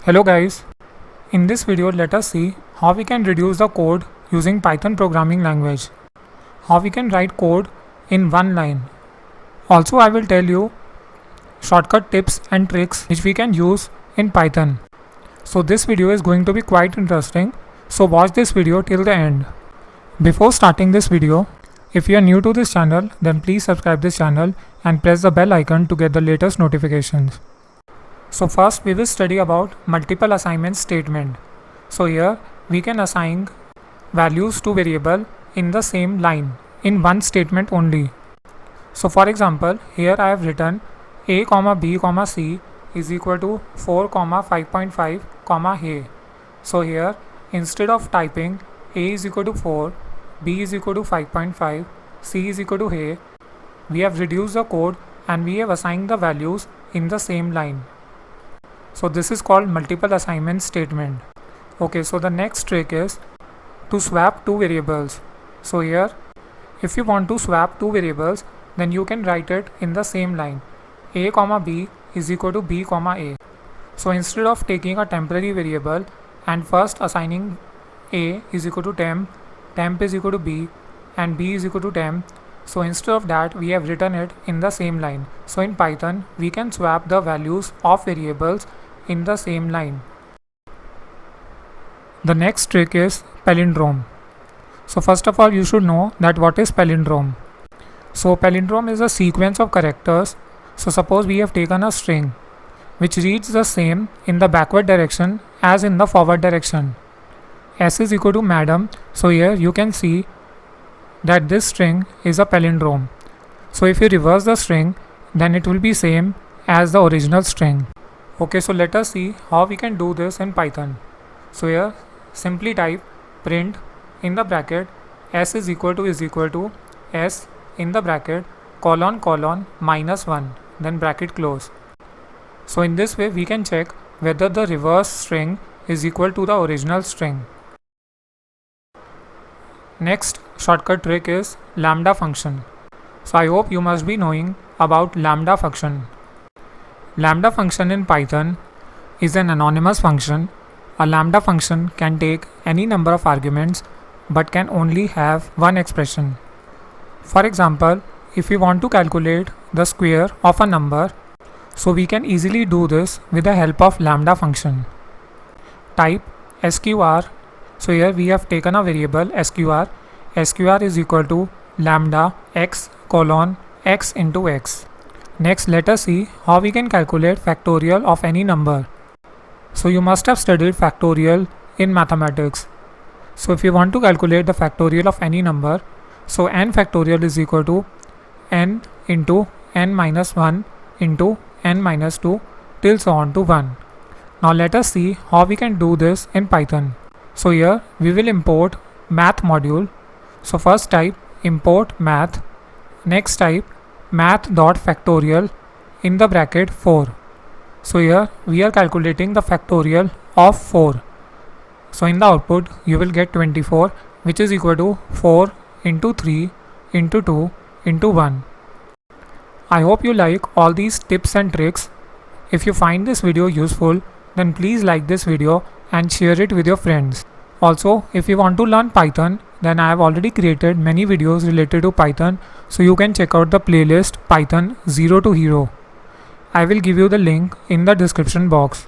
Hello guys, in this video let us see how we can reduce the code using Python programming language. How we can write code in one line. Also I will tell you shortcut tips and tricks which we can use in Python. So this video is going to be quite interesting, so watch this video till the end. Before starting this video, if you are new to this channel then please subscribe this channel and press the bell icon to get the latest notifications. So first we will study about multiple assignment statement. So here we can assign values to variable in the same line in one statement only. So for example, here I have written a, b, c is equal to 4, 5.5, a. So here instead of typing a is equal to 4, b is equal to 5.5, c is equal to a, we have reduced the code and we have assigned the values in the same line. So this is called multiple assignment statement. Okay, so the next trick is to swap two variables. So here if you want to swap two variables, then you can write it in the same line. A, b is equal to b, a. So instead of taking a temporary variable and first assigning a is equal to temp, temp is equal to b and b is equal to temp, so instead of that we have written it in the same line. So in Python we can swap the values of variables in the same line. The next trick is palindrome. So first of all you should know that what is palindrome. So palindrome is a sequence of characters. So suppose we have taken a string which reads the same in the backward direction as in the forward direction. S is equal to madam. So here you can see that this string is a palindrome. So if you reverse the string, then it will be same as the original string. Okay, so let us see how we can do this in Python. So here simply type print in the bracket s is equal to s in the bracket colon -1, then bracket close. So in this way we can check whether the reverse string is equal to the original string. Next shortcut trick is lambda function. So I hope you must be knowing about lambda function. Lambda function in Python is an anonymous function. A lambda function can take any number of arguments but can only have one expression. For example, if we want to calculate the square of a number, so we can easily do this with the help of lambda function. Type sqr. So here we have taken a variable sqr. Sqr is equal to lambda x colon x into x. Next let us see how we can calculate factorial of any number. So you must have studied factorial in mathematics. So if you want to calculate the factorial of any number, so n factorial is equal to n into n minus 1 into n minus 2 till so on to 1. Now let us see how we can do this in Python. So here we will import math module. So first type import math, next type math.factorial in the bracket 4. So here we are calculating the factorial of 4. So in the output you will get 24, which is equal to 4 into 3 into 2 into 1. I hope you like all these tips and tricks. If you find this video useful, then please like this video and share it with your friends. Also, if you want to learn Python, then I have already created many videos related to Python, so you can check out the playlist Python 0 to Hero. I will give you the link in the description box.